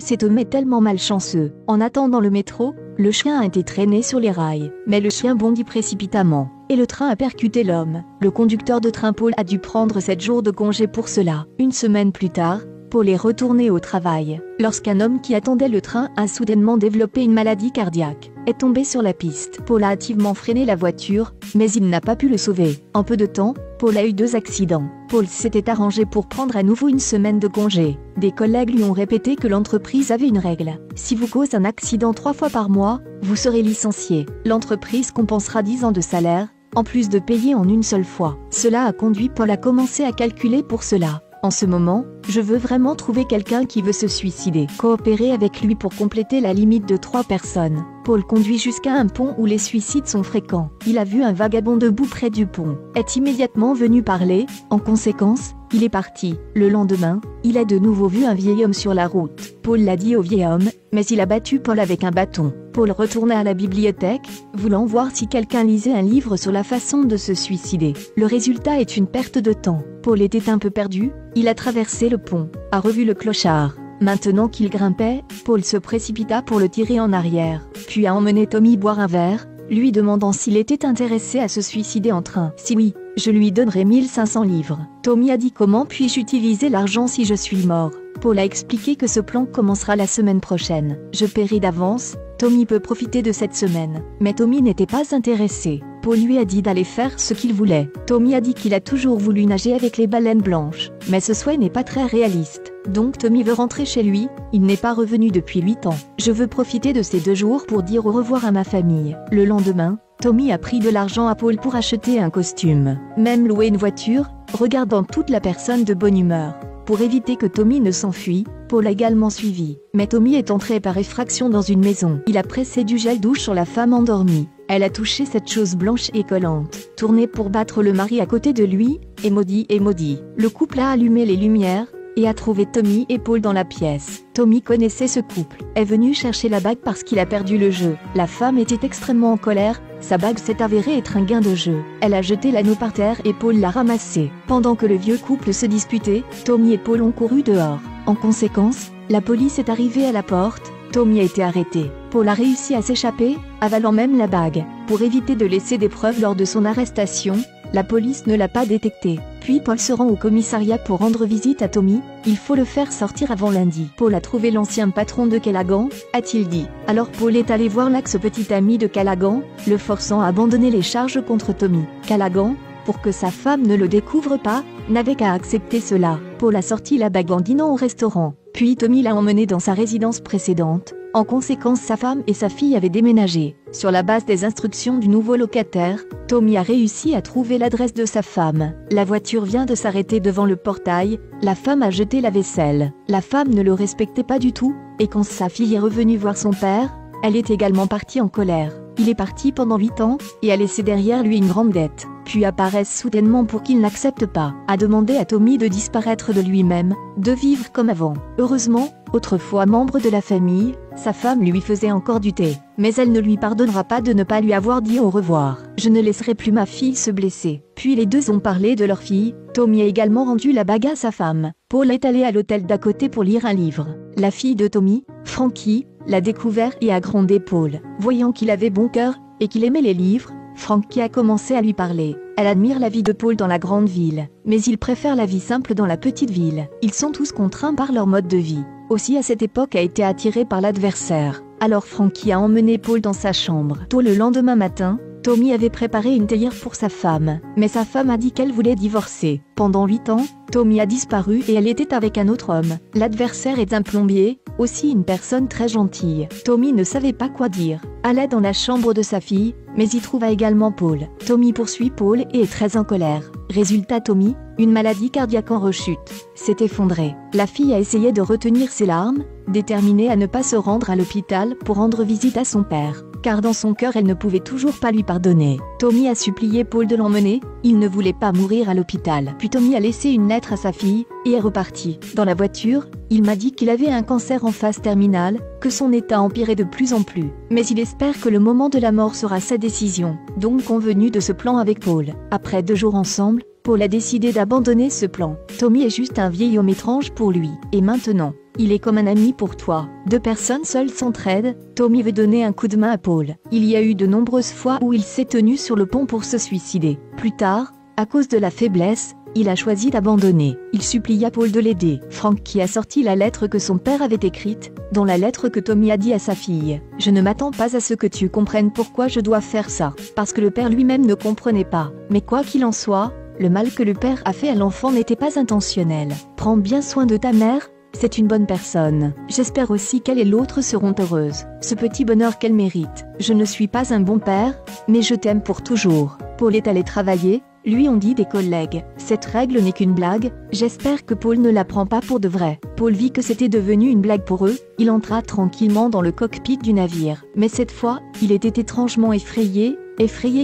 Cet homme est tellement malchanceux. En attendant le métro, le chien a été traîné sur les rails. Mais le chien bondit précipitamment. Et le train a percuté l'homme. Le conducteur de train Paul a dû prendre 7 jours de congé pour cela. Une semaine plus tard, Paul est retourné au travail. Lorsqu'un homme qui attendait le train a soudainement développé une maladie cardiaque, est tombé sur la piste. Paul a hâtivement freiné la voiture, mais il n'a pas pu le sauver. En peu de temps, Paul a eu 2 accidents. Paul s'était arrangé pour prendre à nouveau une semaine de congé. Des collègues lui ont répété que l'entreprise avait une règle. Si vous causez un accident 3 fois par mois, vous serez licencié. L'entreprise compensera 10 ans de salaire, en plus de payer en une seule fois. Cela a conduit Paul à commencer à calculer pour cela. En ce moment, je veux vraiment trouver quelqu'un qui veut se suicider. Coopérer avec lui pour compléter la limite de 3 personnes. Paul conduit jusqu'à un pont où les suicides sont fréquents. Il a vu un vagabond debout près du pont. Est immédiatement venu parler. En conséquence, il est parti. Le lendemain, il a de nouveau vu un vieil homme sur la route. Paul l'a dit au vieil homme, mais il a battu Paul avec un bâton. Paul retourna à la bibliothèque, voulant voir si quelqu'un lisait un livre sur la façon de se suicider. Le résultat est une perte de temps. Paul était un peu perdu, il a traversé le pont, a revu le clochard. Maintenant qu'il grimpait, Paul se précipita pour le tirer en arrière, puis a emmené Tommy boire un verre, lui demandant s'il était intéressé à se suicider en train. Si oui, je lui donnerai 1500 livres. Tommy a dit: comment puis-je utiliser l'argent si je suis mort? Paul a expliqué que ce plan commencera la semaine prochaine. Je paierai d'avance, Tommy peut profiter de cette semaine. Mais Tommy n'était pas intéressé. Paul lui a dit d'aller faire ce qu'il voulait. Tommy a dit qu'il a toujours voulu nager avec les baleines blanches. Mais ce souhait n'est pas très réaliste. Donc Tommy veut rentrer chez lui, il n'est pas revenu depuis 8 ans. Je veux profiter de ces 2 jours pour dire au revoir à ma famille. Le lendemain, Tommy a pris de l'argent à Paul pour acheter un costume. Même louer une voiture, regardant toute la personne de bonne humeur. Pour éviter que Tommy ne s'enfuit, Paul a également suivi. Mais Tommy est entré par effraction dans une maison. Il a pressé du gel douche sur la femme endormie. Elle a touché cette chose blanche et collante, tourné pour battre le mari à côté de lui, et maudit. Le couple a allumé les lumières, et a trouvé Tommy et Paul dans la pièce. Tommy connaissait ce couple, est venu chercher la bague parce qu'il a perdu le jeu. La femme était extrêmement en colère, sa bague s'est avérée être un gain de jeu. Elle a jeté l'anneau par terre et Paul l'a ramassé. Pendant que le vieux couple se disputait, Tommy et Paul ont couru dehors. En conséquence, la police est arrivée à la porte. Tommy a été arrêté. Paul a réussi à s'échapper, avalant même la bague. Pour éviter de laisser des preuves lors de son arrestation, la police ne l'a pas détecté. Puis Paul se rend au commissariat pour rendre visite à Tommy. Il faut le faire sortir avant lundi. Paul a trouvé l'ancien patron de Callaghan, a-t-il dit. Alors Paul est allé voir l'ex-petit ami de Callaghan, le forçant à abandonner les charges contre Tommy. Callaghan, pour que sa femme ne le découvre pas, n'avait qu'à accepter cela. Paul a sorti la bague en dînant au restaurant. Puis Tommy l'a emmené dans sa résidence précédente. En conséquence, sa femme et sa fille avaient déménagé. Sur la base des instructions du nouveau locataire, Tommy a réussi à trouver l'adresse de sa femme. La voiture vient de s'arrêter devant le portail, la femme a jeté la vaisselle. La femme ne le respectait pas du tout, et quand sa fille est revenue voir son père, elle est également partie en colère. Il est parti pendant 8 ans, et a laissé derrière lui une grande dette. Puis apparaît soudainement pour qu'il n'accepte pas, a demandé à Tommy de disparaître de lui-même, de vivre comme avant. Heureusement, autrefois membre de la famille, sa femme lui faisait encore du thé. Mais elle ne lui pardonnera pas de ne pas lui avoir dit au revoir. Je ne laisserai plus ma fille se blesser. Puis les deux ont parlé de leur fille. Tommy a également rendu la bague à sa femme. Paul est allé à l'hôtel d'à côté pour lire un livre. La fille de Tommy, Frankie, l'a découvert et a grondé Paul. Voyant qu'il avait bon cœur, et qu'il aimait les livres, Frankie a commencé à lui parler. Elle admire la vie de Paul dans la grande ville, mais il préfère la vie simple dans la petite ville. Ils sont tous contraints par leur mode de vie. Aussi à cette époque a été attiré par l'adversaire. Alors Frankie a emmené Paul dans sa chambre. Tôt le lendemain matin, Tommy avait préparé une théière pour sa femme, mais sa femme a dit qu'elle voulait divorcer. Pendant 8 ans, Tommy a disparu et elle était avec un autre homme. L'adversaire est un plombier, aussi une personne très gentille. Tommy ne savait pas quoi dire. Allait dans la chambre de sa fille, mais y trouva également Paul. Tommy poursuit Paul et est très en colère. Résultat, Tommy, une maladie cardiaque en rechute, s'est effondrée. La fille a essayé de retenir ses larmes, déterminée à ne pas se rendre à l'hôpital pour rendre visite à son père, car dans son cœur elle ne pouvait toujours pas lui pardonner. Tommy a supplié Paul de l'emmener, il ne voulait pas mourir à l'hôpital. Puis Tommy a laissé une lettre à sa fille, et est reparti. Dans la voiture, il m'a dit qu'il avait un cancer en phase terminale, que son état empirait de plus en plus. Mais il espère que le moment de la mort sera sa décision, donc convenu de ce plan avec Paul. Après 2 jours ensemble, Paul a décidé d'abandonner ce plan. Tommy est juste un vieil homme étrange pour lui. Et maintenant, il est comme un ami pour toi. Deux personnes seules s'entraident, Tommy veut donner un coup de main à Paul. Il y a eu de nombreuses fois où il s'est tenu sur le pont pour se suicider. Plus tard, à cause de la faiblesse, il a choisi d'abandonner. Il supplia Paul de l'aider. Frank qui a sorti la lettre que son père avait écrite, dont la lettre que Tommy a dit à sa fille. Je ne m'attends pas à ce que tu comprennes pourquoi je dois faire ça. Parce que le père lui-même ne comprenait pas. Mais quoi qu'il en soit, le mal que le père a fait à l'enfant n'était pas intentionnel. Prends bien soin de ta mère, c'est une bonne personne. J'espère aussi qu'elle et l'autre seront heureuses. Ce petit bonheur qu'elle mérite. Je ne suis pas un bon père, mais je t'aime pour toujours. Paul est allé travailler, lui ont dit des collègues. Cette règle n'est qu'une blague, j'espère que Paul ne la prend pas pour de vrai. Paul vit que c'était devenu une blague pour eux, il entra tranquillement dans le cockpit du navire. Mais cette fois, il était étrangement effrayé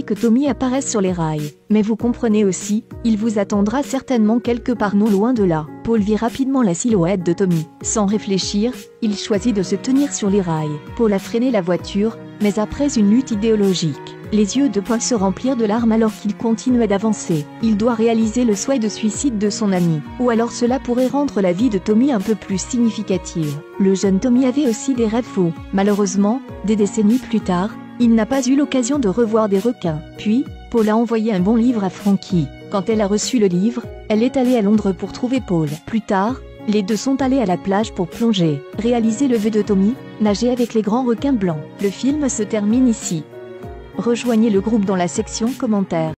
que Tommy apparaisse sur les rails. Mais vous comprenez aussi, il vous attendra certainement quelque part non loin de là. Paul vit rapidement la silhouette de Tommy. Sans réfléchir, il choisit de se tenir sur les rails. Paul a freiné la voiture, mais après une lutte idéologique. Les yeux de Paul se remplirent de larmes alors qu'il continuait d'avancer. Il doit réaliser le souhait de suicide de son ami. Ou alors cela pourrait rendre la vie de Tommy un peu plus significative. Le jeune Tommy avait aussi des rêves faux. Malheureusement, des décennies plus tard, il n'a pas eu l'occasion de revoir des requins. Puis, Paul a envoyé un bon livre à Frankie. Quand elle a reçu le livre, elle est allée à Londres pour trouver Paul. Plus tard, les deux sont allés à la plage pour plonger, réaliser le vœu de Tommy, nager avec les grands requins blancs. Le film se termine ici. Rejoignez le groupe dans la section commentaires.